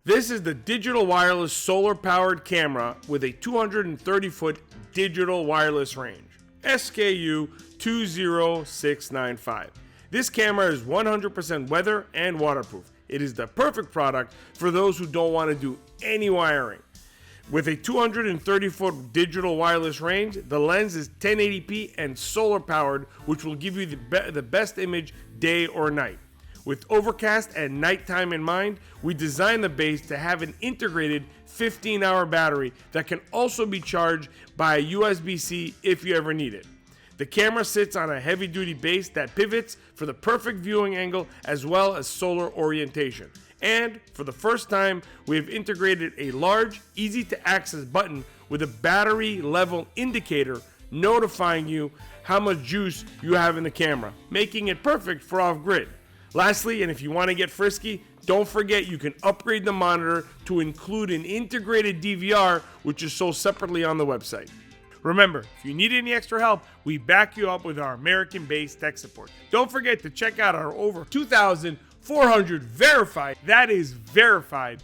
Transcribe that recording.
This is the digital wireless solar-powered camera with a 230-foot digital wireless range, SKU 20695. This camera is 100% weather and waterproof. It is the perfect product for those who don't want to do any wiring. With a 230-foot digital wireless range, the lens is 1080p and solar-powered, which will give you the best image day or night. With overcast and nighttime in mind, we designed the base to have an integrated 15-hour battery that can also be charged by a USB-C if you ever need it. The camera sits on a heavy-duty base that pivots for the perfect viewing angle as well as solar orientation. And for the first time, we have integrated a large, easy-to-access button with a battery level indicator notifying you how much juice you have in the camera, making it perfect for off-grid. Lastly, and if you want to get frisky, don't forget you can upgrade the monitor to include an integrated DVR, which is sold separately on the website. Remember, if you need any extra help, we back you up with our American-based tech support. Don't forget to check out our over 2,400 verified